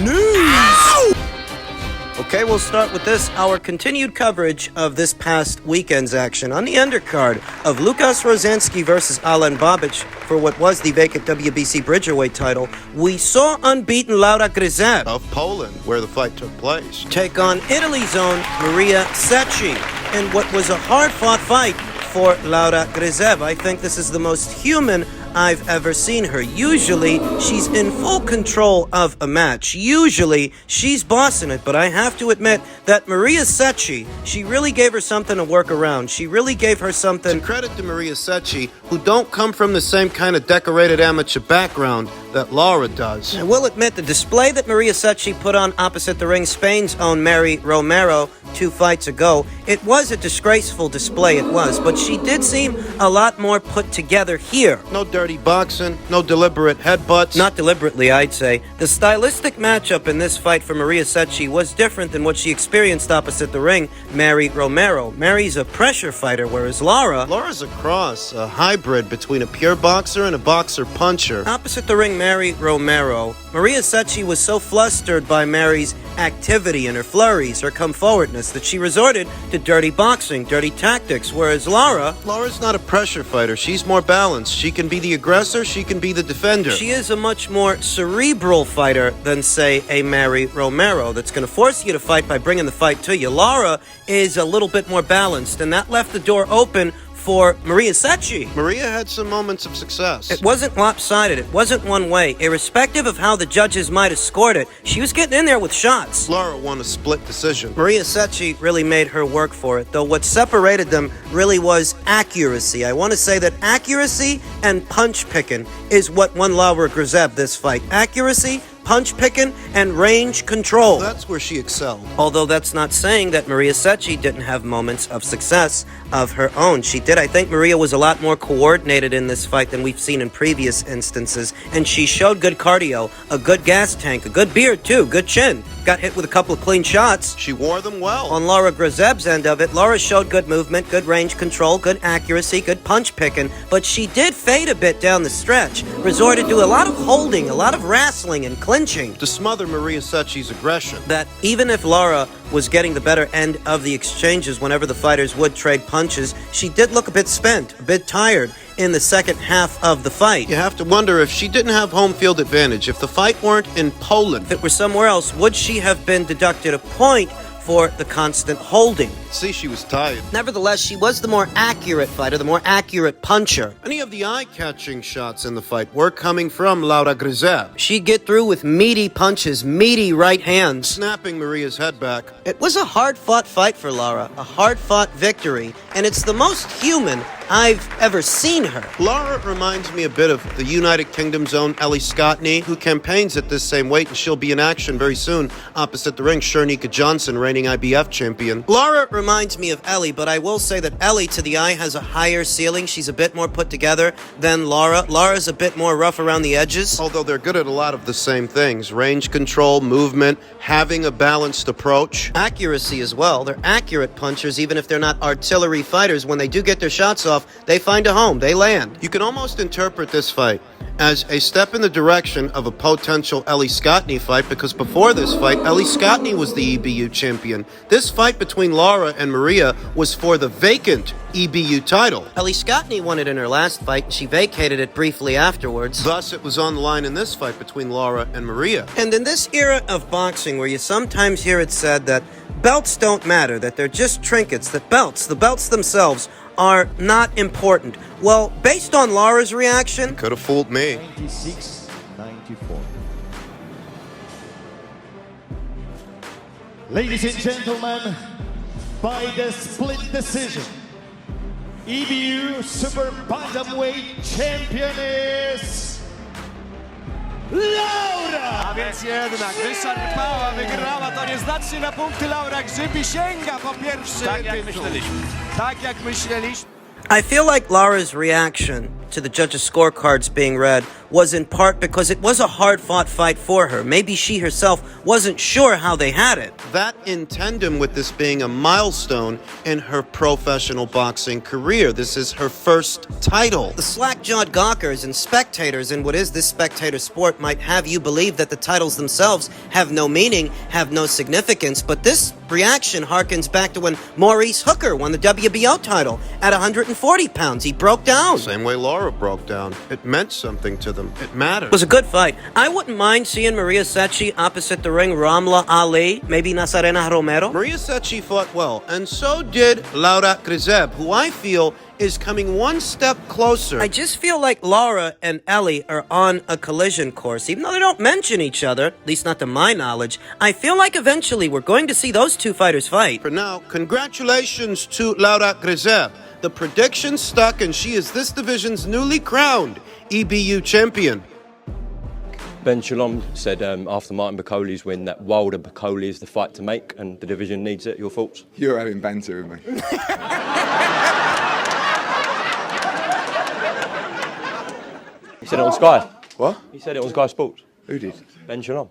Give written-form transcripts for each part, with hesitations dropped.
news. Okay, we'll start with this, our continued coverage of this past weekend's action. On the undercard of Lukas Rozansky versus Alen Babic for what was the vacant WBC Bridgerweight title, we saw unbeaten Laura Grzyb of Poland, where the fight took place, take on Italy's own Maria Cecchi in what was a hard-fought fight for Laura Grzyb. I think this is the most human I've ever seen her. Usually, she's in full control of a match. Usually, she's bossing it, but I have to admit that Maria Cecchi, she really gave her something to work around. She really gave her something. To credit to Maria Cecchi, who don't come from the same kind of decorated amateur background that Laura does. I will admit, the display that Maria Cecchi put on opposite the ring, Spain's own Mary Romero, 2 fights ago, it was a disgraceful display, it was, but she did seem a lot more put together here. No dirty boxing, no deliberate headbutts. Not deliberately, I'd say. The stylistic matchup in this fight for Maria Cecchi was different than what she experienced opposite the ring, Mary Romero. Mary's a pressure fighter, whereas Laura's a cross, a hybrid between a pure boxer and a boxer-puncher. Opposite the ring, Mary Romero, Maria Cecchi was so flustered by Mary's activity and her flurries, her come-forwardness, that she resorted to dirty boxing, dirty tactics, whereas Laura's not a pressure fighter. She's more balanced. She can be the aggressor, she can be the defender. She is a much more cerebral fighter than, say, a Mary Romero that's going to force you to fight by bringing the fight to you. Laura is a little bit more balanced, and that left the door open for Maria Cecchi. Maria had some moments of success. It wasn't lopsided. It wasn't one way. Irrespective of how the judges might have scored it, she was getting in there with shots. Laura won a split decision. Maria Cecchi really made her work for it, though what separated them really was accuracy. I want to say that accuracy and punch picking is what won Laura Grzyb this fight. Accuracy, punch picking, and range control. That's where she excelled. Although that's not saying that Maria Cecchi didn't have moments of success of her own. She did. I think Maria was a lot more coordinated in this fight than we've seen in previous instances, and she showed good cardio, a good gas tank, a good beard too, good chin. Got hit with a couple of clean shots. She wore them well. On Laura Grzyb's end of it, Laura showed good movement, good range control, good accuracy, good punch picking, but she did fade a bit down the stretch, resorted to a lot of holding, a lot of wrestling and clinching to smother Maria Cecchi's aggression. That even if Laura was getting the better end of the exchanges whenever the fighters would trade punches, she did look a bit spent, a bit tired in the second half of the fight. You have to wonder if she didn't have home field advantage, if the fight weren't in Poland. If it were somewhere else, would she have been deducted a point for the constant holding? See, she was tired. Nevertheless, she was the more accurate fighter, the more accurate puncher. Any of the eye-catching shots in the fight were coming from Laura Grzyb. She'd get through with meaty punches, meaty right hands, snapping Maria's head back. It was a hard-fought fight for Laura, a hard-fought victory, and it's the most human I've ever seen her. Laura reminds me a bit of the United Kingdom's own Ellie Scottney, who campaigns at this same weight, and she'll be in action very soon opposite the ring, Shernika Johnson, reigning IBF champion. Laura reminds me of Ellie, but I will say that Ellie, to the eye, has a higher ceiling. She's a bit more put together than Laura. Laura's a bit more rough around the edges. Although they're good at a lot of the same things. Range control, movement, having a balanced approach. Accuracy as well. They're accurate punchers, even if they're not artillery fighters. When they do get their shots off, they find a home. They land. You can almost interpret this fight as a step in the direction of a potential Ellie Scottney fight, because before this fight, Ellie Scottney was the EBU champion. This fight between Laura and Maria was for the vacant EBU title. Ellie Scottney won it in her last fight, and she vacated it briefly afterwards. Thus, it was on the line in this fight between Laura and Maria. And in this era of boxing, where you sometimes hear it said that belts don't matter, that they're just trinkets, that the belts themselves are not important. Well, based on Laura's reaction, could have fooled me. 96-94. Ladies and gentlemen, by the split decision, EBU Super Bantamweight Champion is Laura! A więc jednak wyższa trwała, wygrała to nieznacznie na punkty Laura Grzyb i sięga po pierwszy tytuł. Tak jak myśleliśmy. I feel like Laura's reaction to the judges' scorecards being read was in part because it was a hard-fought fight for her. Maybe she herself wasn't sure how they had it. That in tandem with this being a milestone in her professional boxing career. This is her first title. The slack-jawed gawkers and spectators in what is this spectator sport might have you believe that the titles themselves have no meaning, have no significance, but this reaction harkens back to when Maurice Hooker won the WBO title at 140 pounds. He broke down. Same way Laura broke down. It meant something to them. It mattered. It was a good fight. I wouldn't mind seeing Maria Cecchi opposite the ring, Ramla Ali, maybe Nazarena Romero. Maria Cecchi fought well, and so did Laura Grzyb, who I feel is coming one step closer. I just feel like Laura and Ellie are on a collision course. Even though they don't mention each other, at least not to my knowledge, I feel like eventually we're going to see those two fighters fight. For now, congratulations to Laura Grzyb. The prediction stuck, and she is this division's newly crowned EBU champion. Ben Shalom said after Martin Bakole's win that Wilder-Bakole is the fight to make and the division needs it. Your thoughts? You're having banter with me. He said it on Sky. What? He said it on Sky Sports. Who did? Ben Shalom.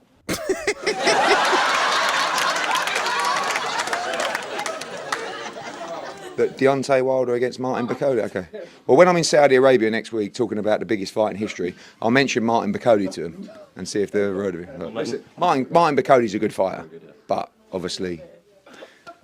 That Deontay Wilder against Martin Bakole? Okay. Well, when I'm in Saudi Arabia next week talking about the biggest fight in history, I'll mention Martin Bakole to them and see if they've ever heard of him. Martin Bakole's a good fighter, but obviously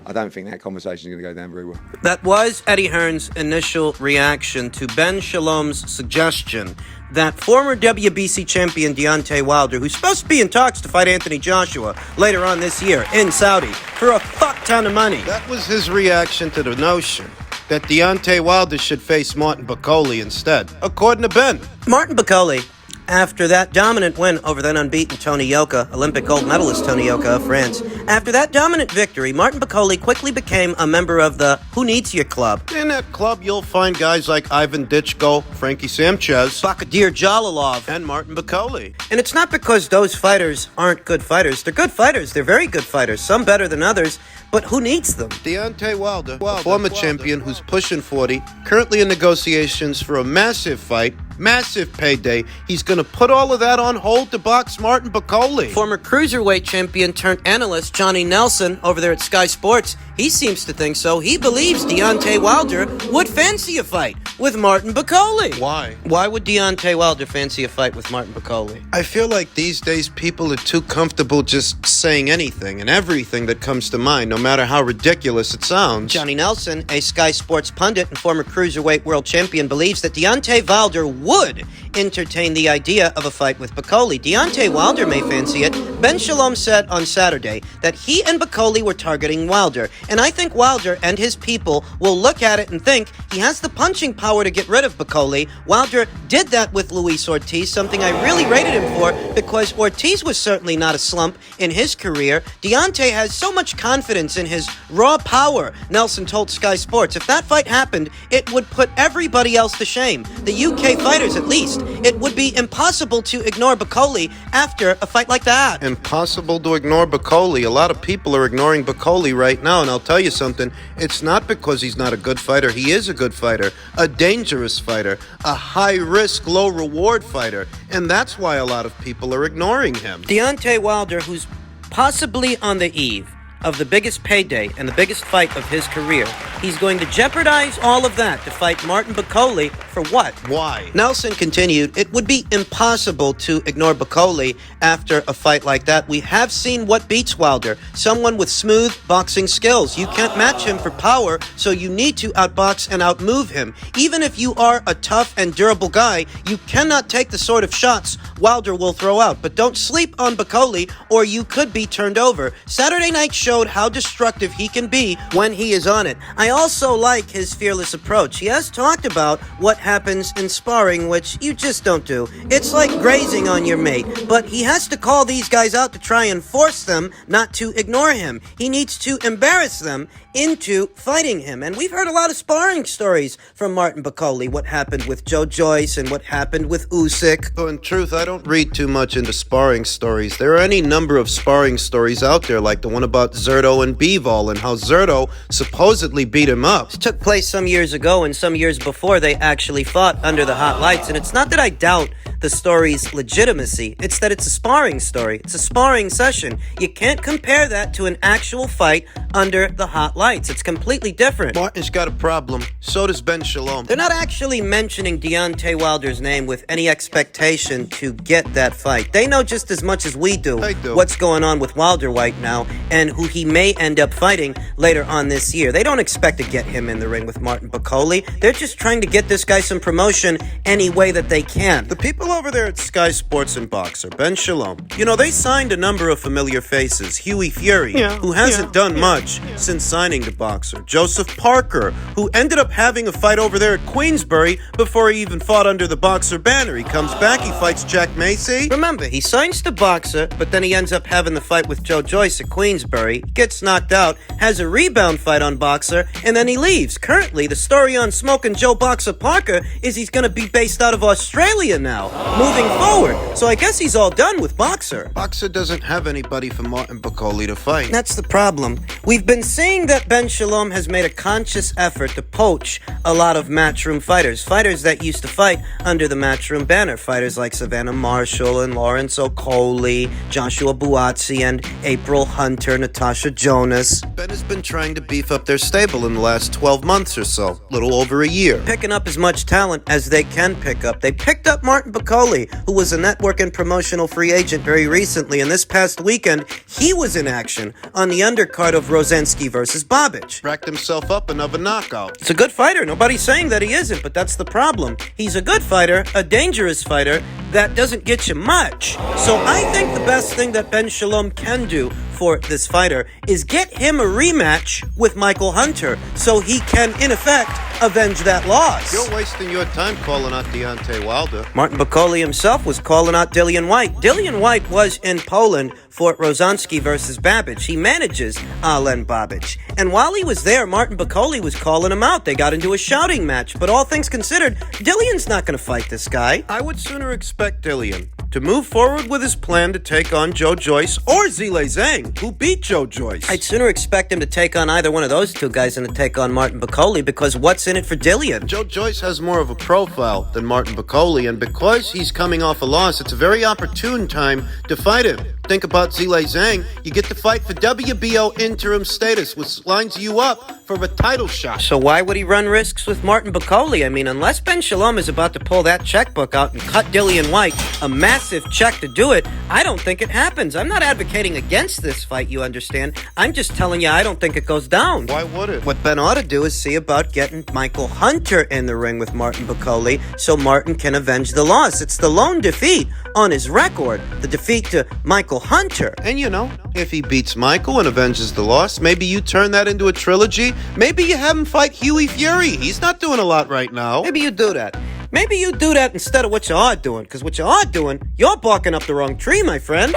I don't think that conversation is going to go down very well. That was Eddie Hearn's initial reaction to Ben Shalom's suggestion that former WBC champion Deontay Wilder, who's supposed to be in talks to fight Anthony Joshua later on this year in Saudi for a fuck ton of money. That was his reaction to the notion that Deontay Wilder should face Martin Bakole instead, according to Ben. Martin Bakole, after that dominant win over then unbeaten Tony Yoka, Olympic gold medalist Tony Yoka of France, after that dominant victory, Martin Bakole quickly became a member of the Who Needs You Club. In that club, you'll find guys like Ivan Ditchko, Frankie Sanchez, Bakadir Jalalov, and Martin Bakole. And it's not because those fighters aren't good fighters. They're good fighters. They're very good fighters. Some better than others. But who needs them? Deontay Wilder, former champion who's pushing 40, currently in negotiations for a massive fight, massive payday. He's going to put all of that on hold to box Martin Bakole. Former cruiserweight champion turned analyst Johnny Nelson over there at Sky Sports, he seems to think so. He believes Deontay Wilder would fancy a fight with Martin Bakole. Why? Why would Deontay Wilder fancy a fight with Martin Bakole? I feel like these days people are too comfortable just saying anything and everything that comes to mind, no matter how ridiculous it sounds. Johnny Nelson, a Sky Sports pundit and former cruiserweight world champion, believes that Deontay Wilder would entertain the idea of a fight with Bakole. Deontay Wilder may fancy it. Ben Shalom said on Saturday that he and Bakole were targeting Wilder, and I think Wilder and his people will look at it and think he has the punching power to get rid of Bakole. Wilder did that with Luis Ortiz, something I really rated him for, because Ortiz was certainly not a slump in his career. Deontay has so much confidence in his raw power, Nelson told Sky Sports. If that fight happened, it would put everybody else to shame. The UK fighters, at least. It would be impossible to ignore Bakole after a fight like that. Impossible to ignore Bakole. A lot of people are ignoring Bakole right now, and I'll tell you something. It's not because he's not a good fighter. He is a good fighter, a dangerous fighter, a high-risk, low-reward fighter, and that's why a lot of people are ignoring him. Deontay Wilder, who's possibly on the eve of the biggest payday and the biggest fight of his career, he's going to jeopardize all of that to fight Martin Bakole for what? Why? Nelson continued, it would be impossible to ignore Bakole after a fight like that. We have seen what beats Wilder, someone with smooth boxing skills. You can't match him for power, so you need to outbox and outmove him. Even if you are a tough and durable guy, you cannot take the sort of shots Wilder will throw out. But don't sleep on Bakole, or you could be turned over. Saturday night showed how destructive he can be when he is on it. I also like his fearless approach. He has talked about what happens in sparring, which you just don't do. It's like grazing on your mate, but he has to call these guys out to try and force them not to ignore him. He needs to embarrass them into fighting him. And we've heard a lot of sparring stories from Martin Bakole, what happened with Joe Joyce and what happened with Usyk. So in truth, I don't read too much into sparring stories. There are any number of sparring stories out there, like the one about Zerto and Bivol and how Zerto supposedly beat him up. This took place some years ago, and some years before they actually fought under the hot lights. And it's not that I doubt the story's legitimacy. It's that it's a sparring story. It's a sparring session. You can't compare that to an actual fight under the hot lights. It's completely different. Martin's got a problem. So does Ben Shalom. They're not actually mentioning Deontay Wilder's name with any expectation to get that fight. They know just as much as we do, what's going on with Wilder right now and who he may end up fighting later on this year. They don't expect to get him in the ring with Martin Bakole. They're just trying to get this guy some promotion any way that they can. The people over there at Sky Sports and Boxer, Ben Shalom, you know, they signed a number of familiar faces. Huey Fury, who hasn't done much since signing to Boxer. Joseph Parker, who ended up having a fight over there at Queensbury before he even fought under the Boxer banner. He comes back, he fights Jack Macy. Remember, he signs to Boxer, but then he ends up having the fight with Joe Joyce at Queensbury, gets knocked out, has a rebound fight on Boxer, and then he leaves. Currently, the story on Smoking Joe Boxer Parker is he's going to be based out of Australia now, moving forward. So I guess he's all done with Boxer. Boxer doesn't have anybody for Martin Bakole to fight. That's the problem. We've been seeing that Ben Shalom has made a conscious effort to poach a lot of Matchroom fighters that used to fight under the Matchroom banner. Fighters like Savannah Marshall and Lawrence Okoli, Joshua Buatsi and April Hunter, Natasha Jonas. Ben has been trying to beef up their stable in the last 12 months or so, little over a year. Picking up as much talent as they can pick up. They picked up Martin Bakole, who was a network and promotional free agent very recently, and this past weekend, he was in action on the undercard of Rozensky versus Babic. Racked himself up another knockout. It's a good fighter. Nobody's saying that he isn't, but that's the problem. He's a good fighter, a dangerous fighter, that doesn't get you much. So I think the best thing that Ben Shalom can do for this fighter is get him a rematch with Michael Hunter so he can, in effect, avenge that loss. You're wasting your time calling out Deontay Wilder. Martin Bakole himself was calling out Dillian Whyte. Dillian Whyte was in Poland for Rozensky versus Babic. He manages Alen Babic. And while he was there, Martin Bakole was calling him out. They got into a shouting match. But all things considered, Dillian's not going to fight this guy. I would sooner expect Dillian to move forward with his plan to take on Joe Joyce or Zhang, who beat Joe Joyce. I'd sooner expect him to take on either one of those two guys than to take on Martin Bakole, because what's in it for Dillian? Joe Joyce has more of a profile than Martin Bakole, and because he's coming off a loss, it's a very opportune time to fight him. Think about Zhang. You get to fight for WBO interim status, which lines you up for a title shot. So why would he run risks with Martin Bakole? I mean, unless Ben Shalom is about to pull that checkbook out and cut Dillian Whyte a massive check to do it, I don't think it happens. I'm not advocating against this fight, you understand? I'm just telling you I don't think it goes down. Why would it? What Ben ought to do is see about getting Michael Hunter in the ring with Martin Bakole so Martin can avenge the loss. It's the lone defeat on his record, the defeat to Michael Hunter. And you know, if he beats Michael and avenges the loss, maybe you turn that into a trilogy. Maybe you have him fight Huey Fury. He's not doing a lot right now. Maybe you do that. Maybe you do that instead of what you are doing, because what you are doing, you're barking up the wrong tree, my friend.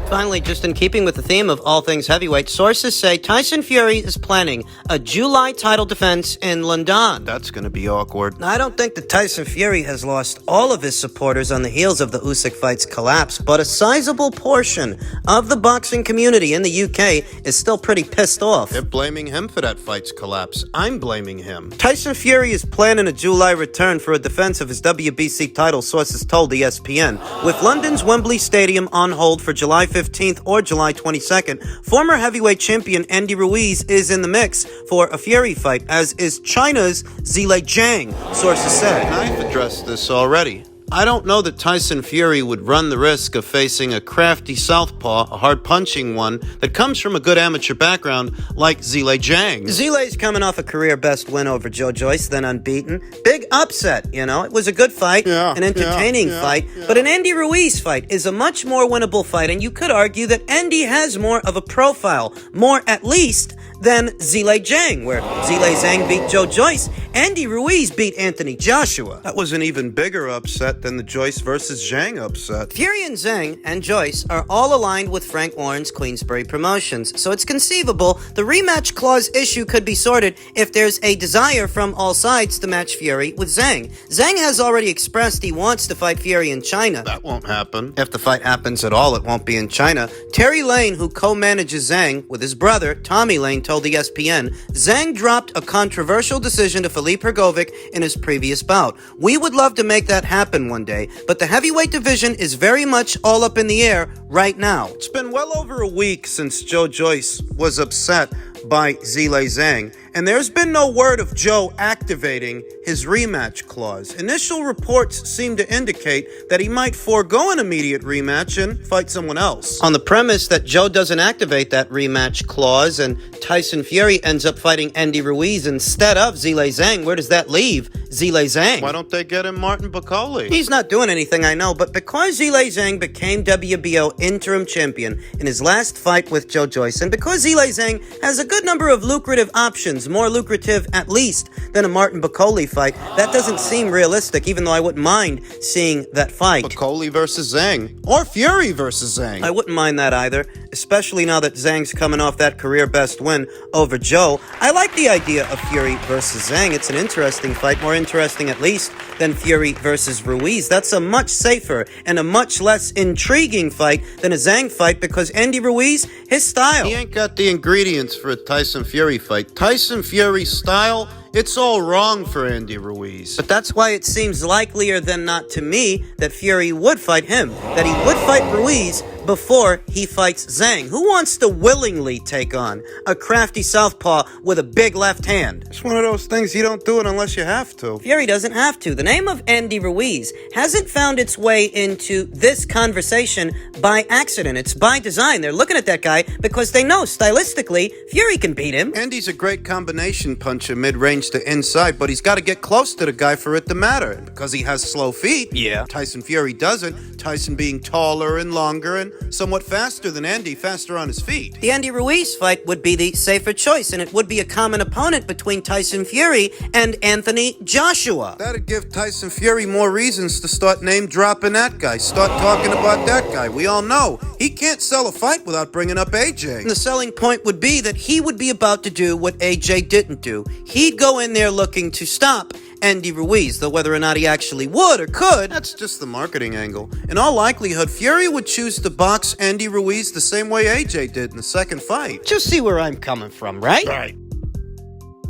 Finally, just in keeping with the theme of all things heavyweight, sources say Tyson Fury is planning a July title defense in London. That's going to be awkward. I don't think that Tyson Fury has lost all of his supporters on the heels of the Usyk fight's collapse, but a sizable portion of the boxing community in the UK is still pretty pissed off. They're blaming him for that fight's collapse. I'm blaming him. Tyson Fury is planning a July return for a defense of his WBC title, sources told ESPN, with London's Wembley Stadium on hold for July 15th or July 22nd. Former heavyweight champion Andy Ruiz is in the mix for a Fury fight, as is China's Zhang, sources said. I've addressed this already. I don't know that Tyson Fury would run the risk of facing a crafty southpaw, a hard-punching one, that comes from a good amateur background like Zhang. Zhang's coming off a career-best win over Joe Joyce, then unbeaten. Big upset, you know. It was a good fight, an entertaining fight, but an Andy Ruiz fight is a much more winnable fight, and you could argue that Andy has more of a profile, more at least, than Zhang, where Zhang beat Joe Joyce. Andy Ruiz beat Anthony Joshua. That was an even bigger upset than the Joyce versus Zhang upset. Fury and Zhang and Joyce are all aligned with Frank Warren's Queensberry Promotions, so it's conceivable the rematch clause issue could be sorted if there's a desire from all sides to match Fury with Zhang. Zhang has already expressed he wants to fight Fury in China. That won't happen. If the fight happens at all, it won't be in China. Terry Lane, who co-manages Zhang with his brother, Tommy Lane, told ESPN, Zhang dropped a controversial decision to Filip Hrgovic in his previous bout. We would love to make that happen one day, but the heavyweight division is very much all up in the air right now. It's been well over a week since Joe Joyce was upset by Zhilei Zhang, and there's been no word of Joe activating his rematch clause. Initial reports seem to indicate that he might forego an immediate rematch and fight someone else. On the premise that Joe doesn't activate that rematch clause and Tyson Fury ends up fighting Andy Ruiz instead of Zhilei Zhang, where does that leave Zhilei Zhang? Why don't they get him Martin Bakole? He's not doing anything, I know, but because Zhilei Zhang became WBO interim champion in his last fight with Joe Joyce, and because Zhilei Zhang has a good number of lucrative options, more lucrative at least than a Martin Bakole fight, that doesn't seem realistic, even though I wouldn't mind seeing that fight. Bakole versus Zhang, or Fury versus Zhang. I wouldn't mind that either, especially now that Zhang's coming off that career best win over Joe. I like the idea of Fury versus Zhang. It's an interesting fight, more interesting at least than Fury versus Ruiz. That's a much safer and a much less intriguing fight than a Zhang fight because Andy Ruiz, his style. He ain't got the ingredients for a Tyson Fury fight. Tyson Fury's style, it's all wrong for Andy Ruiz. But that's why it seems likelier than not to me that Fury would fight him, that he would fight Ruiz before he fights Zhang. Who wants to willingly take on a crafty southpaw with a big left hand? It's one of those things you don't do it unless you have to. Fury doesn't have to. The name of Andy Ruiz hasn't found its way into this conversation by accident. It's by design. They're looking at that guy because they know stylistically Fury can beat him. Andy's a great combination puncher mid-range to inside, but he's got to get close to the guy for it to matter. And because he has slow feet, Tyson Fury doesn't. Tyson being taller and longer and somewhat faster than Andy, faster on his feet. The Andy Ruiz fight would be the safer choice, and it would be a common opponent between Tyson Fury and Anthony Joshua. That'd give Tyson Fury more reasons to start name-dropping that guy, start talking about that guy. We all know he can't sell a fight without bringing up AJ. And the selling point would be that he would be about to do what AJ didn't do. He'd go in there looking to stop Andy Ruiz, though whether or not he actually would or could, that's just the marketing angle. In all likelihood, Fury would choose to box Andy Ruiz the same way AJ did in the second fight. just see where I'm coming from, right? Right.